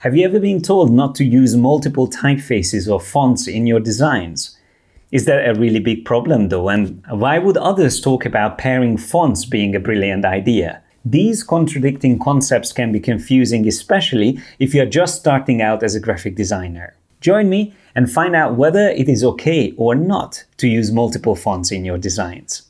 Have you ever been told not to use multiple typefaces or fonts in your designs? Is that a really big problem though, and why would others talk about pairing fonts being a brilliant idea? These contradicting concepts can be confusing, especially if you're just starting out as a graphic designer. Join me and find out whether it is okay or not to use multiple fonts in your designs.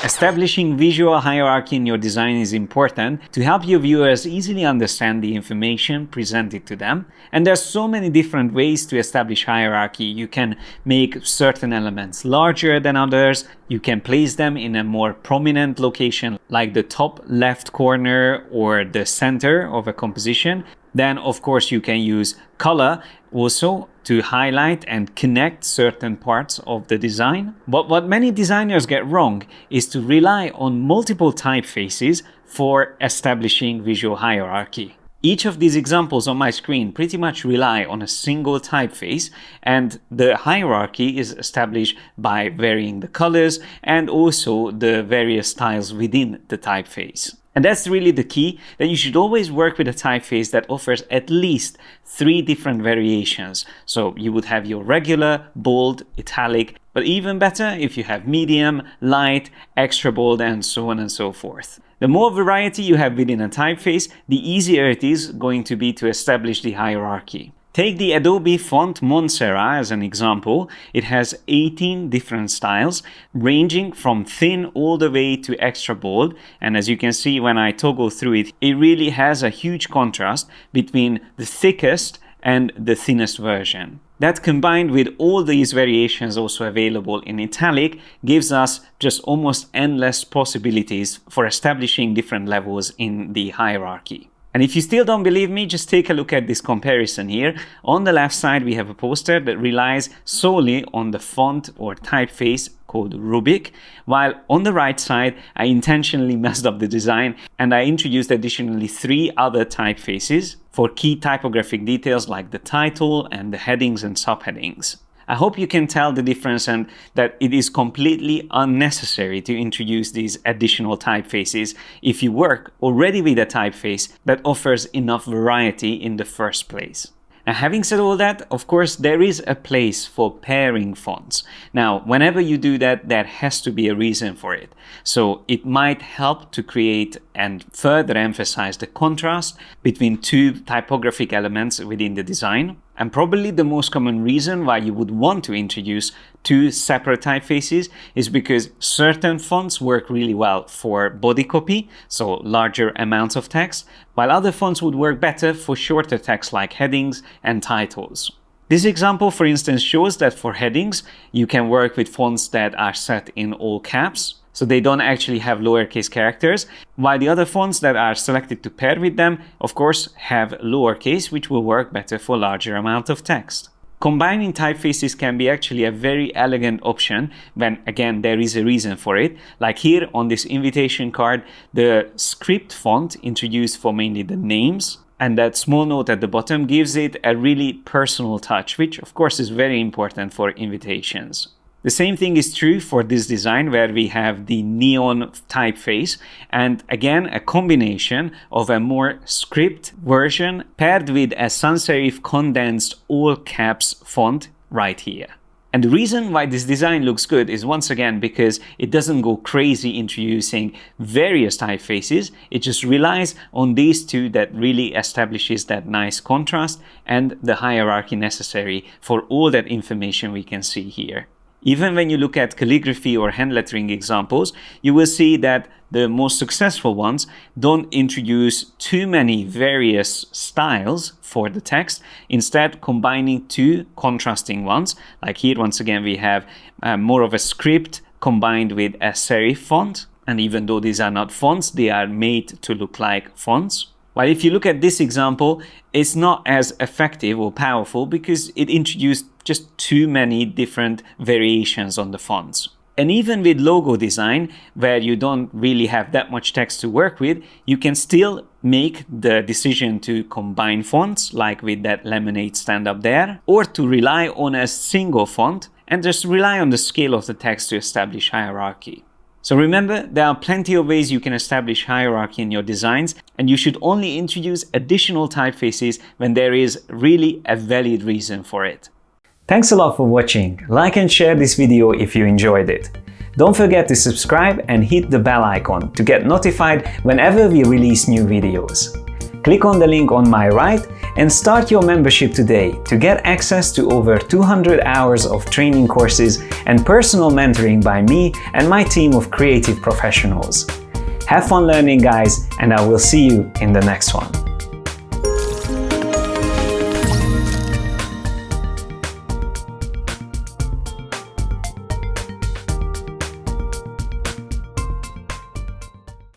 Establishing visual hierarchy in your design is important to help your viewers easily understand the information presented to them. And there's so many different ways to establish hierarchy. You can make certain elements larger than others. You can place them in a more prominent location, like the top left corner or the center of a composition. Then, of course, you can use color also to highlight and connect certain parts of the design. But what many designers get wrong is to rely on multiple typefaces for establishing visual hierarchy. Each of these examples on my screen pretty much rely on a single typeface, and the hierarchy is established by varying the colors and also the various styles within the typeface. And that's really the key, that you should always work with a typeface that offers at least 3 different variations. So you would have your regular, bold, italic, but even better if you have medium, light, extra bold, and so on and so forth. The more variety you have within a typeface, the easier it is going to be to establish the hierarchy. Take the Adobe font Montserrat as an example. It has 18 different styles, ranging from thin all the way to extra bold. And as you can see when I toggle through it, it really has a huge contrast between the thickest and the thinnest version. That, combined with all these variations also available in italic, gives us just almost endless possibilities for establishing different levels in the hierarchy. And if you still don't believe me, just take a look at this comparison here. On the left side, we have a poster that relies solely on the font or typeface called Rubik, while on the right side, I intentionally messed up the design and I introduced additionally 3 other typefaces for key typographic details like the title and the headings and subheadings. I hope you can tell the difference and that it is completely unnecessary to introduce these additional typefaces if you work already with a typeface that offers enough variety in the first place. Now, having said all that, of course, there is a place for pairing fonts. Now, whenever you do that, there has to be a reason for it. So it might help to create and further emphasize the contrast between 2 typographic elements within the design. And probably the most common reason why you would want to introduce 2 separate typefaces is because certain fonts work really well for body copy, so larger amounts of text, while other fonts would work better for shorter text like headings and titles. This example, for instance, shows that for headings, you can work with fonts that are set in all caps, so they don't actually have lowercase characters, while the other fonts that are selected to pair with them, of course, have lowercase, which will work better for larger amount of text. Combining typefaces can be actually a very elegant option when, again, there is a reason for it. Like here on this invitation card, the script font introduced for mainly the names, and that small note at the bottom gives it a really personal touch, which of course is very important for invitations. The same thing is true for this design where we have the neon typeface and again a combination of a more script version paired with a sans serif condensed all caps font right here. And the reason why this design looks good is once again because it doesn't go crazy introducing various typefaces. It just relies on these 2 that really establishes that nice contrast and the hierarchy necessary for all that information we can see here. Even when you look at calligraphy or hand lettering examples, you will see that the most successful ones don't introduce too many various styles for the text, instead combining 2 contrasting ones. Like here, once again, we have more of a script combined with a serif font. And even though these are not fonts, they are made to look like fonts. While if you look at this example, it's not as effective or powerful because it introduced just too many different variations on the fonts. And even with logo design, where you don't really have that much text to work with, you can still make the decision to combine fonts, like with that lemonade stand up there, or to rely on a single font and just rely on the scale of the text to establish hierarchy. So remember, there are plenty of ways you can establish hierarchy in your designs, and you should only introduce additional typefaces when there is really a valid reason for it. Thanks a lot for watching. Like and share this video if you enjoyed it. Don't forget to subscribe and hit the bell icon to get notified whenever we release new videos. Click on the link on my right and start your membership today to get access to over 200 hours of training courses and personal mentoring by me and my team of creative professionals. Have fun learning, guys, and I will see you in the next one.